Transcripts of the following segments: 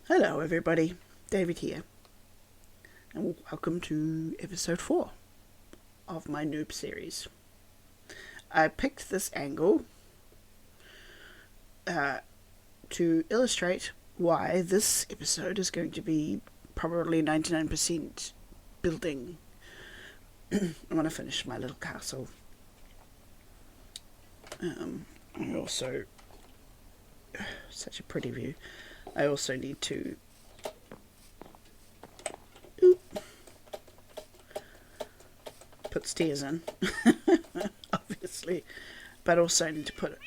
Hello everybody, David here, and welcome to episode 4 of my noob series. I picked this angle to illustrate why this episode is going to be probably 99% building. I want to finish my little castle. I also, such a pretty view. I also need to put stairs in, obviously, but also need to put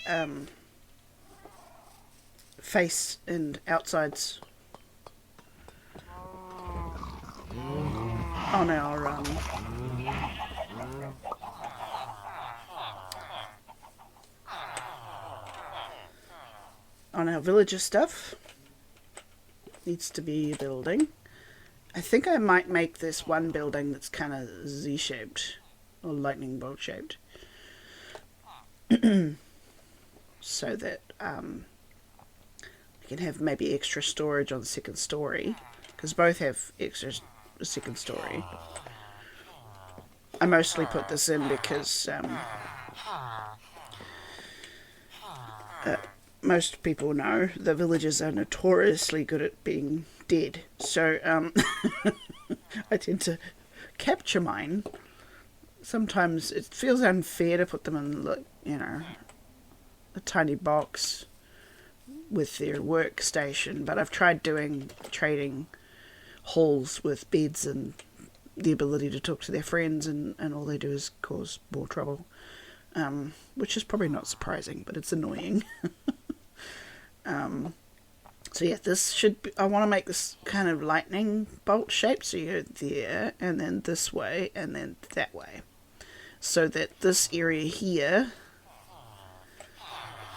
face and outsides on our villager stuff. Needs to be a building. I think I might make this one building that's kind of Z-shaped or lightning bolt shaped, so that I can have maybe extra storage on the second story, because both have extra second story. I mostly put this in because most people know the villagers are notoriously good at being dead, so I tend to capture mine. Sometimes it feels unfair to put them in, like, a tiny box with their workstation, but I've tried trading halls with beds and the ability to talk to their friends, and all they do is cause more trouble, which is probably not surprising, but it's annoying. So yeah, this should be, I want to make this kind of lightning bolt shape, so you go there, and then this way, and then that way, so that this area here,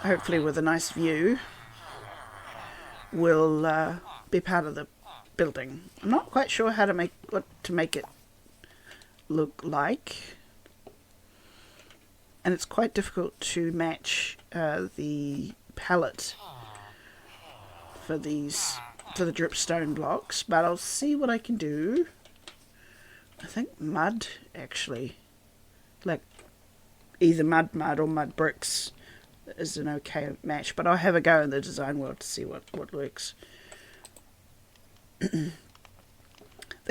hopefully with a nice view, will be part of the building. I'm not quite sure how to make it look like, and it's quite difficult to match the palette for the dripstone blocks, but I'll see what I can do. I think mud, actually, like either mud or mud bricks, is an okay match, but I'll have a go in the design world to see what works. The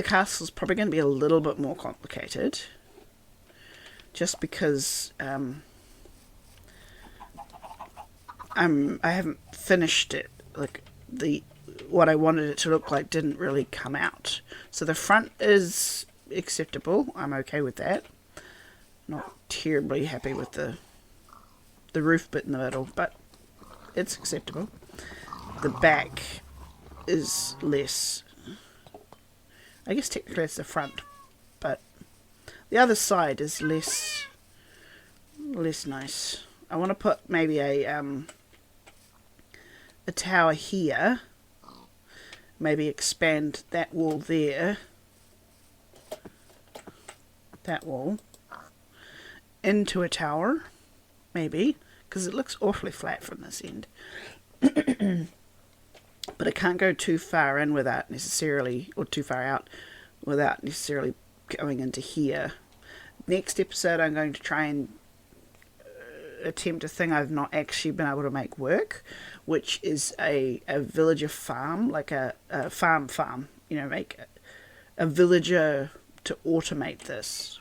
castle's probably going to be a little bit more complicated, just because I haven't finished it. Like, what I wanted it to look like didn't really come out. So the front is acceptable. I'm okay with that. Not terribly happy with the roof bit in the middle, but it's acceptable. The back is less. I guess technically it's the front, but the other side is less nice. I want to put maybe a tower here, maybe expand that wall there, that wall, into a tower, maybe, because it looks awfully flat from this end. But it can't go too far in without necessarily, or too far out without necessarily going into here. Next episode I'm going to try and attempt a thing I've not actually been able to make work, which is a villager farm, like a farm, make a villager to automate this.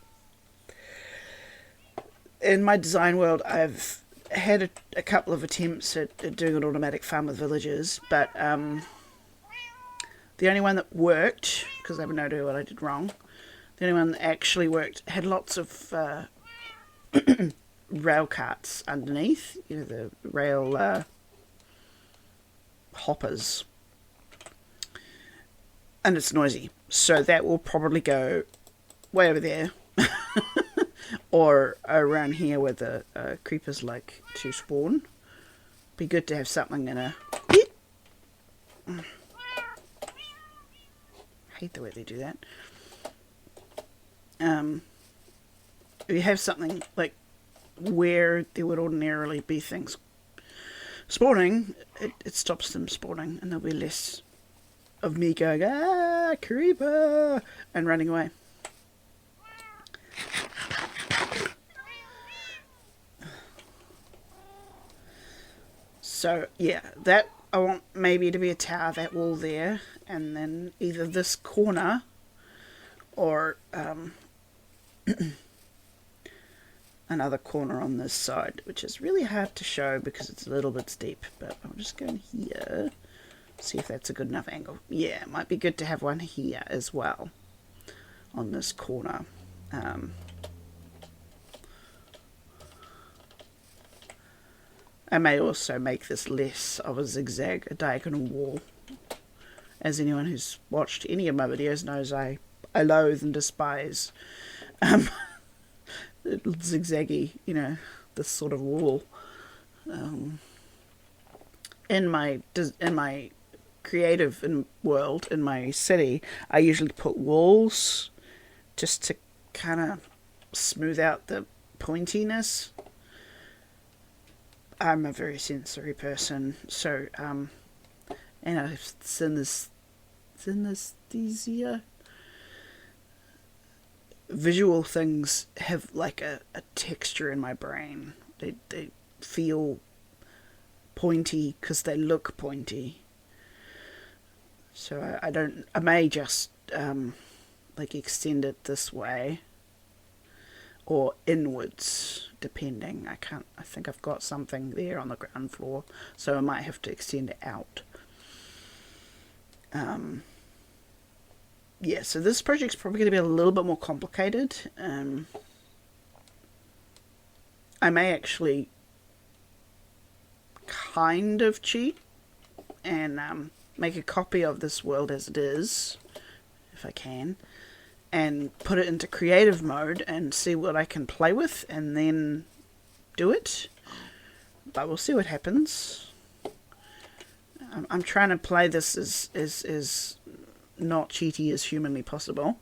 In my design world, I've had a couple of attempts at doing an automatic farm with villagers, but the only one that worked, because I have no idea what I did wrong, the only one that actually worked had lots of rail carts underneath, the rail hoppers, and it's noisy, so that will probably go way over there or around here where the creepers like to spawn. Be good to have something in a I hate the way they do that. If you have something like where there would ordinarily be things spawning, it stops them spawning, and there'll be less of me going, ah, creeper, and running away. So, yeah, that I want maybe to be a tower, that wall there, and then either this corner or another corner on this side, which is really hard to show because it's a little bit steep, but I'll just go in here, see if that's a good enough angle. Yeah, it might be good to have one here as well on this corner. I may also make this less of a zigzag, a diagonal wall. As anyone who's watched any of my videos knows, I loathe and despise zigzaggy, this sort of wall. In my creative world, in my city, I usually put walls just to kind of smooth out the pointiness. I'm a very sensory person, so synesthesia. Visual things have like a texture in my brain. They feel pointy because they look pointy. So I may just like extend it this way or inwards, depending. I think I've got something there on the ground floor, so I might have to extend it out. Yeah, so this project's probably going to be a little bit more complicated. I may actually kind of cheat and make a copy of this world as it is, if I can, and put it into creative mode and see what I can play with and then do it. But we'll see what happens. I'm trying to play this as not cheaty as humanly possible.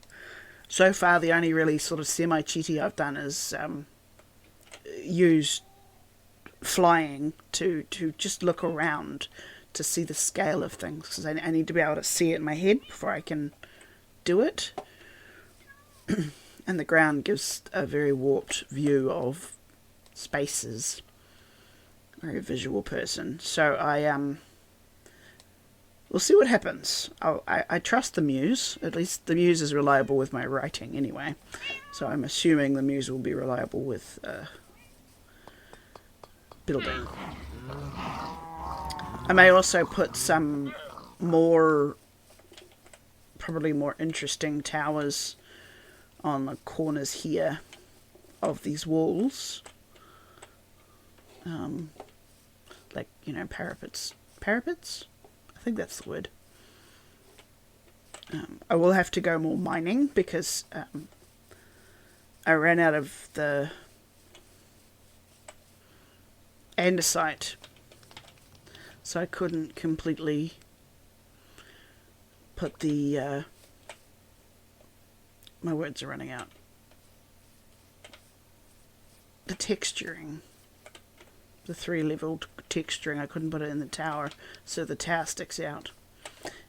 So far, the only really sort of semi-cheaty I've done is use flying to just look around to see the scale of things, because I need to be able to see it in my head before I can do it. And the ground gives a very warped view of spaces. Very visual person. So we'll see what happens. I trust the muse. At least the muse is reliable with my writing anyway. So I'm assuming the muse will be reliable with building. I may also put some probably more interesting towers on the corners here of these walls. Like, parapets. Parapets? I think that's the word. I will have to go more mining because I ran out of the andesite, so I couldn't completely put the my words are running out. The texturing, the 3-level texturing, I couldn't put it in the tower, so the tower sticks out.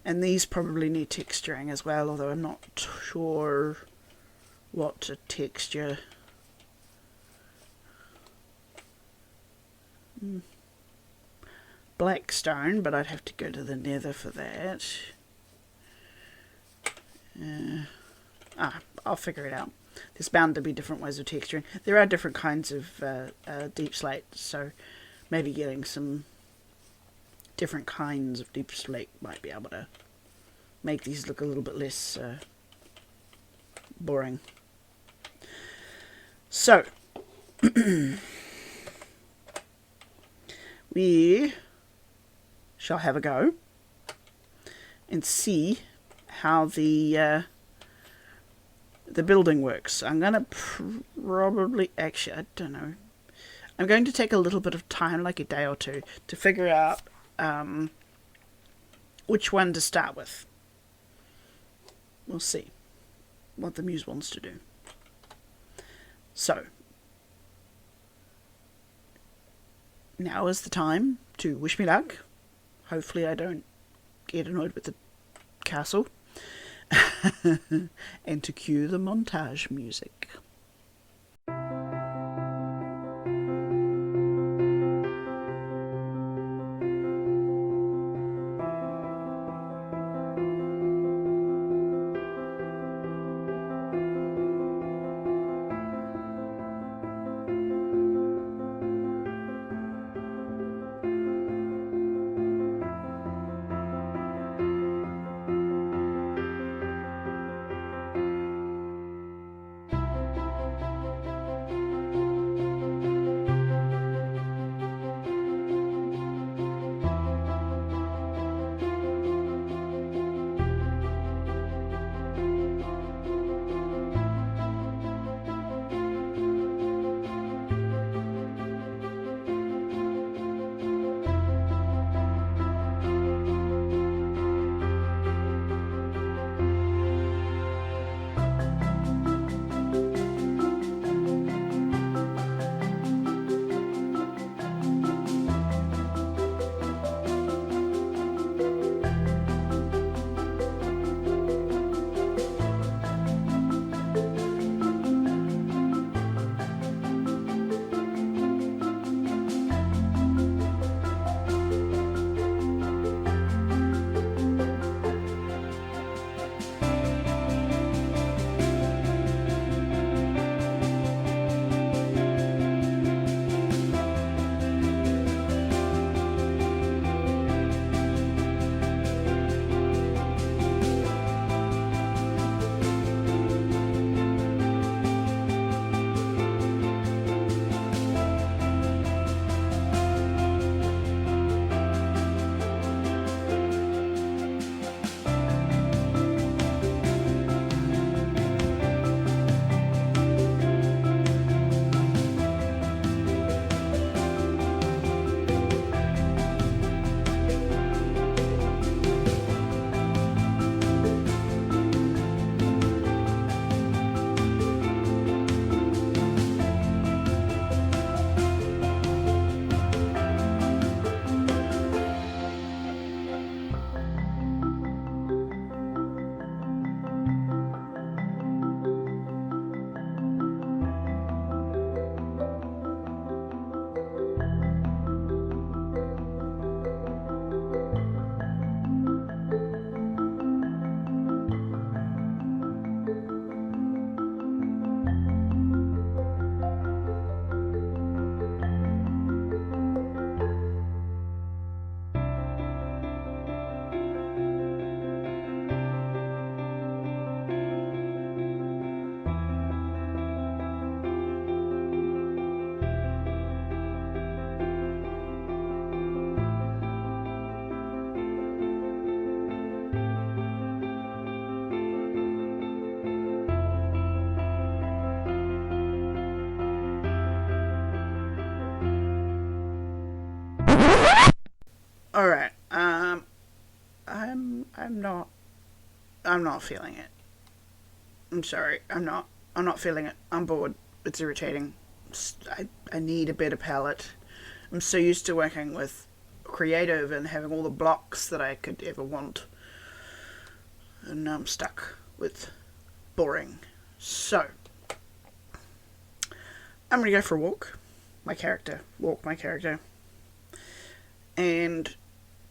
And these probably need texturing as well, although I'm not sure what to texture. Black stone, but I'd have to go to the nether for that. I'll figure it out. There's bound to be different ways of texturing. There are different kinds of deep slate, so maybe getting some different kinds of deep slate might be able to make these look a little bit less boring. So, we shall have a go and see how the building works. I'm going to probably, actually, I don't know. I'm going to take a little bit of time, like a day or two, to figure out which one to start with. We'll see what the muse wants to do. So, now is the time to wish me luck. Hopefully I don't get annoyed with the castle and to cue the montage music. All right. I'm not feeling it. I'm sorry. I'm not feeling it. I'm bored. It's irritating. I need a better palette. I'm so used to working with creative and having all the blocks that I could ever want. And now I'm stuck with boring. So, I'm gonna go for a walk. Walk my character. And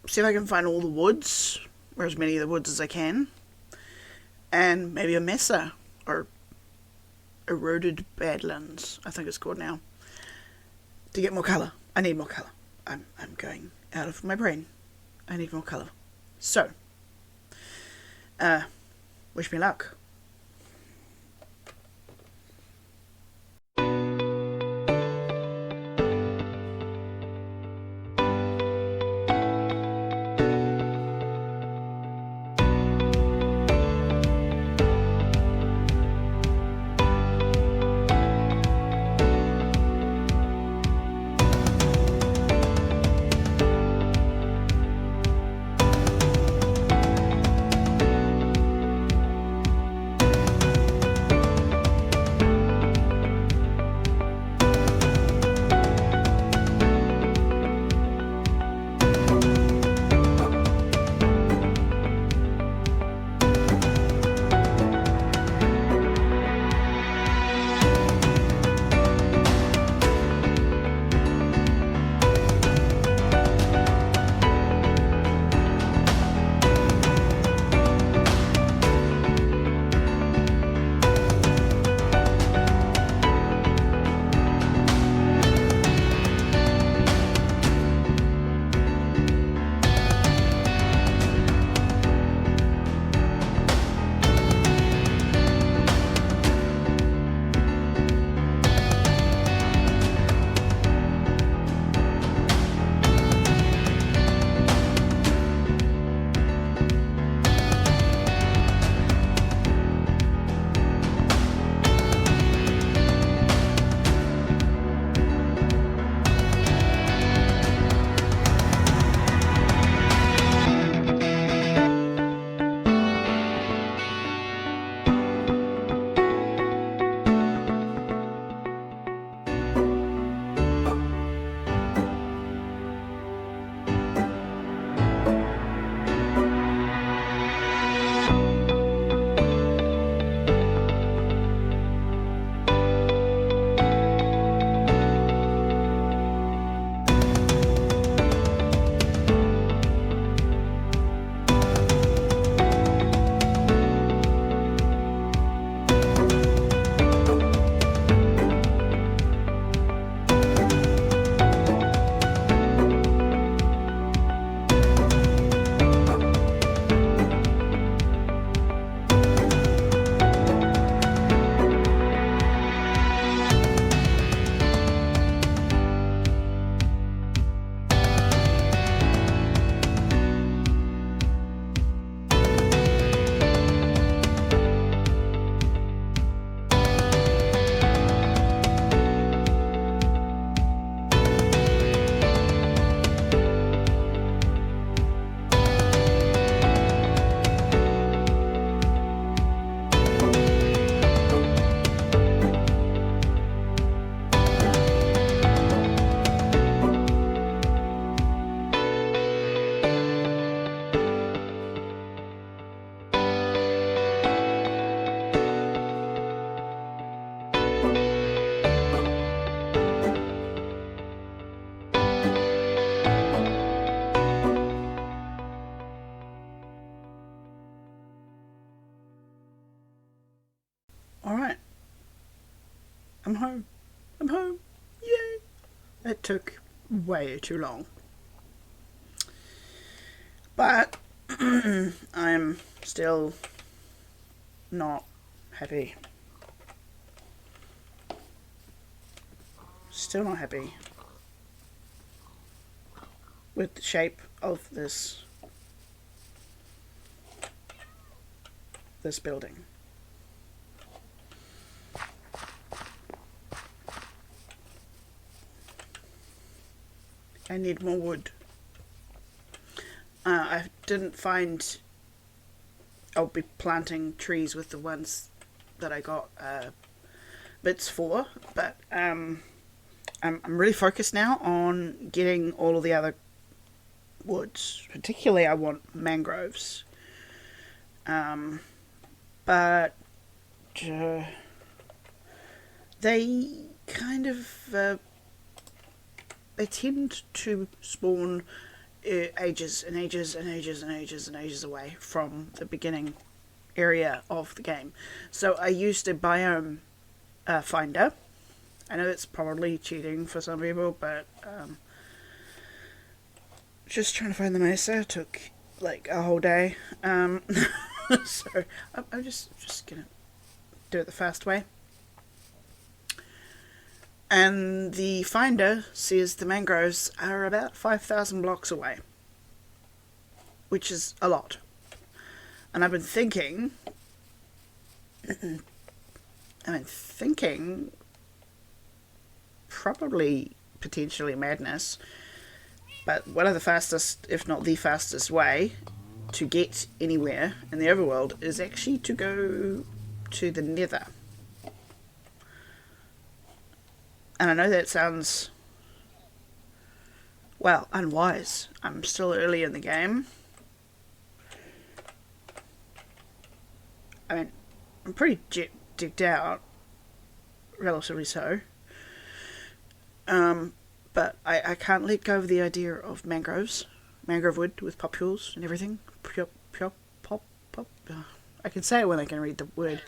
see if I can find all the woods, or as many of the woods as I can. And maybe a mesa, or eroded badlands, I think it's called now. To get more colour. I need more colour. I'm going out of my brain. I need more colour. So, wish me luck. I'm home. I'm home. Yay! It took way too long. But I'm still not happy. Still not happy with the shape of this building. I need more wood. I didn't find... I'll be planting trees with the ones that I got bits for, but I'm really focused now on getting all of the other woods. Particularly I want mangroves. But they kind of... they tend to spawn ages and ages and ages and ages and ages away from the beginning area of the game. So I used a biome finder. I know it's probably cheating for some people, but just trying to find the mesa took like a whole day. So I'm just gonna do it the fast way. And the finder says the mangroves are about 5,000 blocks away, which is a lot. And I've been thinking, probably potentially madness, but one of the fastest, if not the fastest way to get anywhere in the overworld is actually to go to the Nether. And I know that sounds, well, unwise. I'm still early in the game. I mean, I'm pretty digged out, relatively so. But I can't let go of the idea of mangroves, mangrove wood with popules and everything. Pop. I can say it when I can read the word.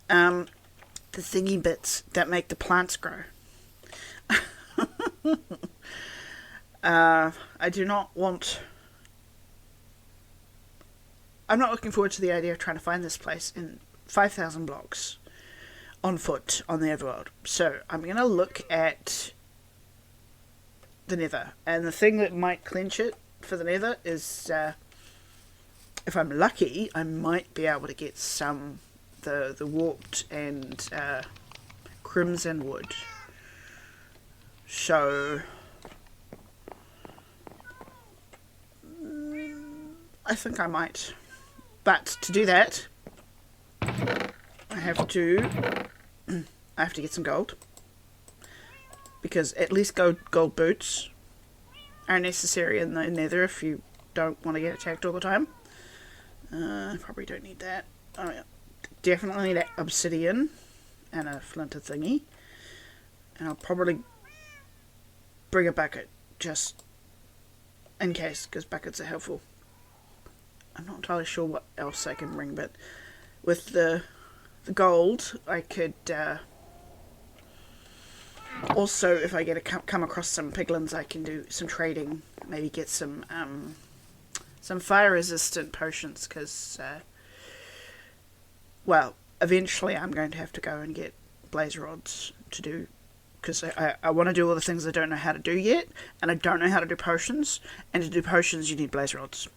The thingy bits that make the plants grow. I do not want... I'm not looking forward to the idea of trying to find this place in 5,000 blocks on foot on the overworld. So I'm going to look at the Nether. And the thing that might clinch it for the Nether is, if I'm lucky, I might be able to get some, the warped and crimson wood. So I think I might. But to do that, I have to get some gold. Because at least gold boots are necessary in the Nether if you don't want to get attacked all the time. Probably don't need that. Oh yeah, definitely need obsidian and a flinter thingy. And I'll probably bring a bucket just in case, because buckets are helpful. I'm not entirely sure what else I can bring, but with the gold I could also, if I come across some piglins, I can do some trading, maybe get some fire resistant potions, because well, eventually I'm going to have to go and get blaze rods to do, because I want to do all the things I don't know how to do yet, and I don't know how to do potions, and to do potions you need blaze rods.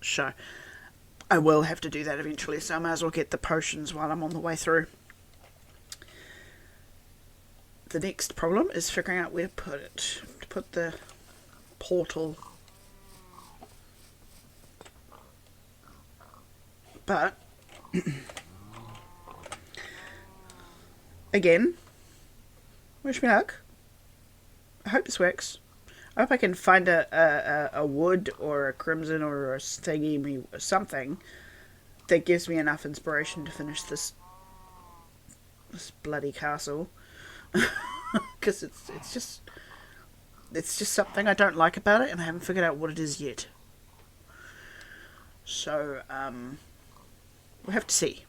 So I will have to do that eventually, so I might as well get the potions while I'm on the way through. The next problem is figuring out where to put it. To put the portal. But again, wish me luck. I hope this works. I hope I can find a wood or a crimson or a thingy or something that gives me enough inspiration to finish this bloody castle. Because it's just something I don't like about it, and I haven't figured out what it is yet. So we'll have to see.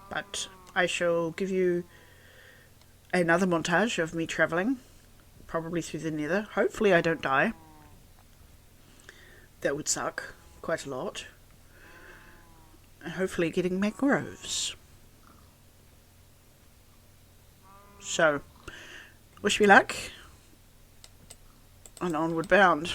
But I shall give you another montage of me travelling, probably through the Nether. Hopefully I don't die. That would suck quite a lot. And hopefully getting mangroves. So, wish me luck. And onward bound.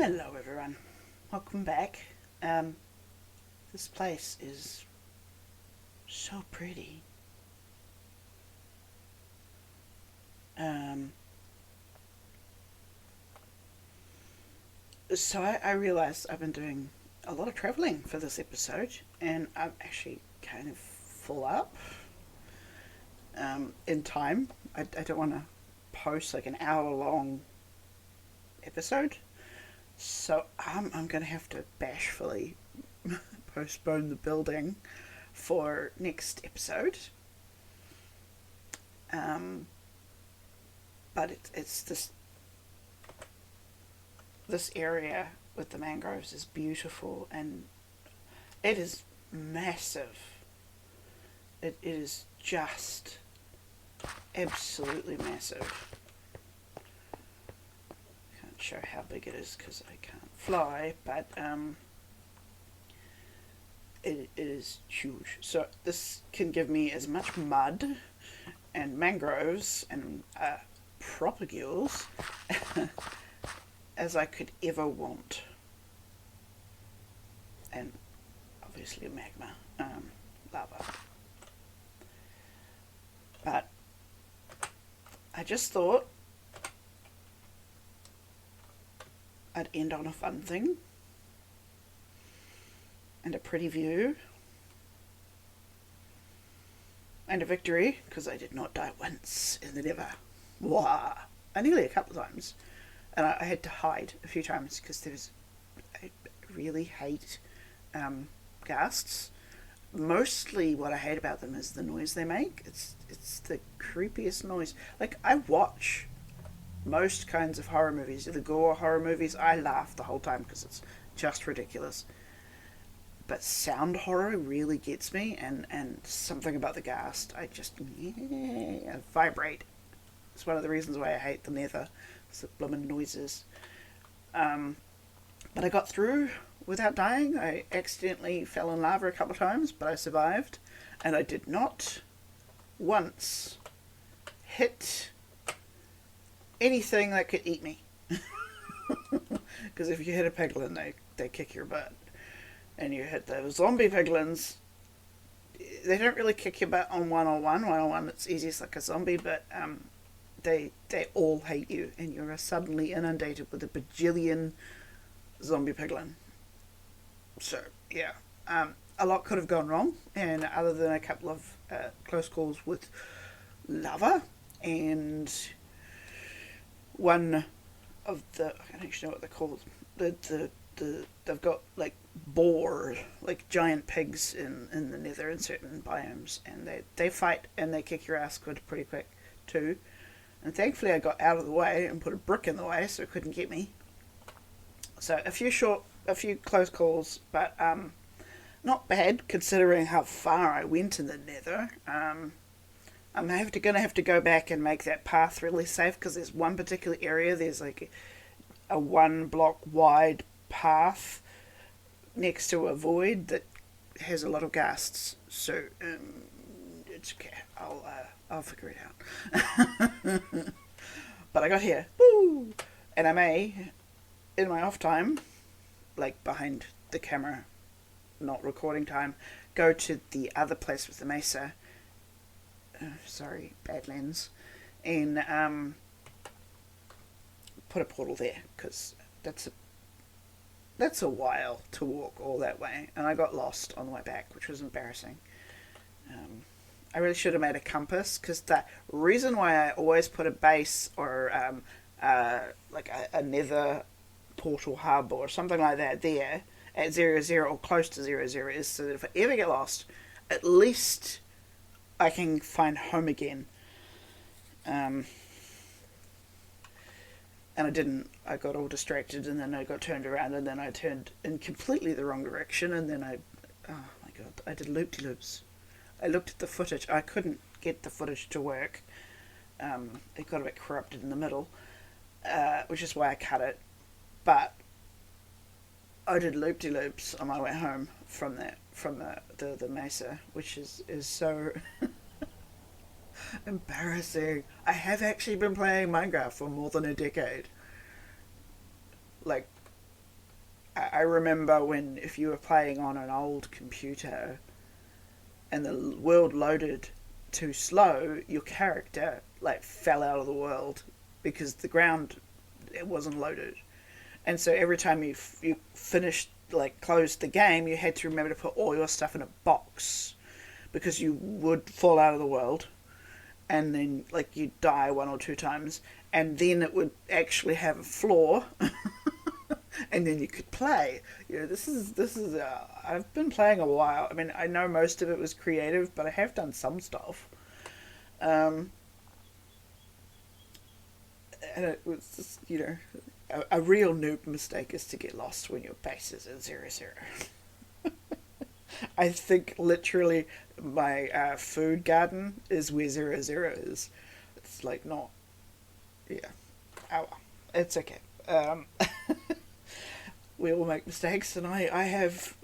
Hello everyone, welcome back. Um, this place is so pretty. Um, so I realised I've been doing a lot of travelling for this episode, and I'm actually kind of full up in time. I don't want to post like an hour long episode, so I'm going to have to bashfully postpone the building for next episode. Um, but it's this area with the mangroves is beautiful, and it is massive. It is just absolutely massive. Can't show how big it is because I can't fly, but it is huge. So this can give me as much mud and mangroves and propagules as I could ever want. And obviously magma, lava. But I just thought I'd end on a fun thing and a pretty view and a victory, because I did not die once in the Never. Wah! Nearly a couple of times, and I had to hide a few times because I really hate ghasts. Mostly what I hate about them is the noise they make. It's the creepiest noise. Like, I watch most kinds of horror movies, the gore horror movies. I laugh the whole time because it's just ridiculous. But sound horror really gets me, and something about the ghast, I vibrate. It's one of the reasons why I hate the Nether. It's the bloomin' noises. But I got through without dying. I accidentally fell in lava a couple of times, but I survived, and I did not once hit anything that could eat me. Because if you hit a piglin, they kick your butt. And you hit those zombie piglins, they don't really kick your butt on one-on-one. One-on-one, it's easiest like a zombie, but they all hate you, and you're suddenly inundated with a bajillion zombie piglin. So, yeah. A lot could have gone wrong, and other than a couple of close calls with lava, and one of the, I don't actually know what they're called, they've got like boar, like giant pigs in the Nether in certain biomes, and they fight and they kick your ass pretty quick too. And thankfully I got out of the way and put a brick in the way so it couldn't get me. So a few close calls, but not bad considering how far I went in the Nether. I'm gonna have to go back and make that path really safe, because there's one particular area, there's like a 1 block wide path next to a void that has a lot of ghasts. So it's okay. I'll figure it out. But I got here, woo! And I may, in my off time, like behind the camera, not recording time, go to the other place with the mesa. Sorry, bad lens, and put a portal there, because that's a while to walk all that way, and I got lost on the way back, which was embarrassing. I really should have made a compass, because the reason why I always put a base or like a nether portal hub or something like that there at 00 or close to 00 is so that if I ever get lost, at least I can find home again. And I didn't. I got all distracted, and then I got turned around, and then I turned in completely the wrong direction, and then oh my god, I did loop-de-loops. I looked at the footage. I couldn't get the footage to work. It got a bit corrupted in the middle, which is why I cut it. But I did loop-de-loops on my way home from the mesa, which is so embarrassing. I have actually been playing Minecraft for more than a decade. Like, I remember when, if you were playing on an old computer and the world loaded too slow, your character like fell out of the world because the ground, it wasn't loaded, and so every time you finished, like closed the game, you had to remember to put all your stuff in a box because you would fall out of the world, and then like you'd die one or two times, and then it would actually have a floor. And then you could play. This is. I've been playing a while. I mean, I know most of it was creative, but I have done some stuff. Um, and it was just, a real noob mistake is to get lost when your base is at 00. I think literally my food garden is where 00 is. It's like not. Yeah. Oh, well. It's okay. We all make mistakes, and I have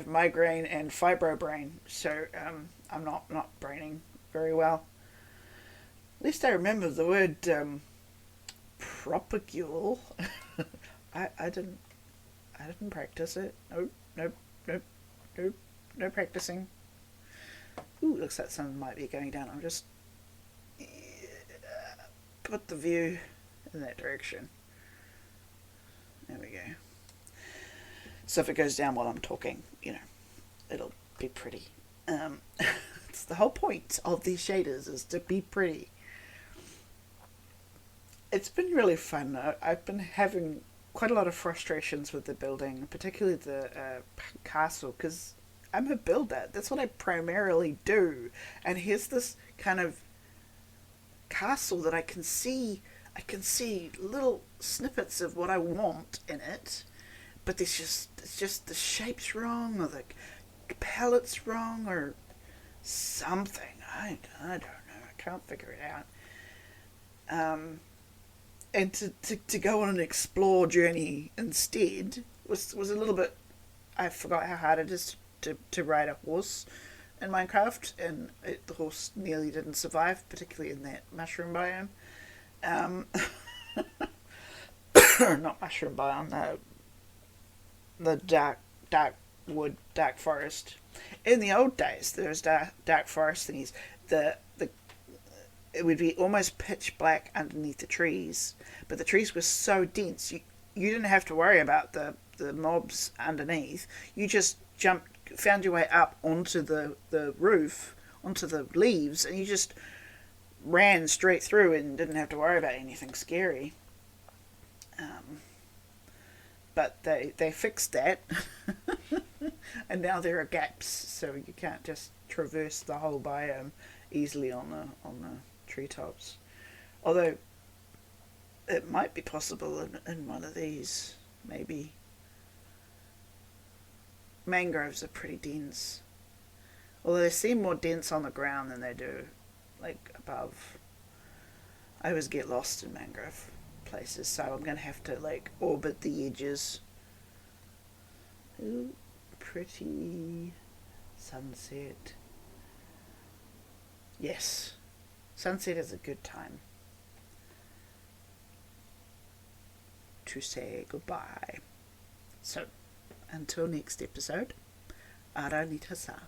migraine and fibrobrain, so I'm not braining very well. At least I remember the word propagule. I didn't practice it. Nope, nope, nope, nope, no practicing. Ooh, looks like sun might be going down. I'll just put the view in that direction. There we go. So if it goes down while I'm talking, it'll be pretty. It's the whole point of these shaders, is to be pretty. It's been really fun. I've been having quite a lot of frustrations with the building, particularly the castle, because I'm a builder. That's what I primarily do. And here's this kind of castle that I can see. I can see little snippets of what I want in it, but it's just the shape's wrong, or the palette's wrong, or something. I don't know. I can't figure it out. And to go on an explore journey instead was a little bit. I forgot how hard it is to ride a horse in Minecraft, and the horse nearly didn't survive, particularly in that mushroom biome. Um, Not mushroom biome, the dark wood, dark forest. In the old days, there was dark forest thingies. The It would be almost pitch black underneath the trees, but the trees were so dense, you didn't have to worry about the mobs underneath. You just found your way up onto the roof, onto the leaves, and you just ran straight through and didn't have to worry about anything scary. Um, but they fixed that, and now there are gaps, so you can't just traverse the whole biome easily on the treetops. Although it might be possible in one of these, maybe. Mangroves are pretty dense, although they seem more dense on the ground than they do like above. I always get lost in mangrove places, so I'm gonna have to like orbit the edges. Ooh, pretty sunset. Yes, sunset is a good time to say goodbye. So, until next episode, ara ni tasa.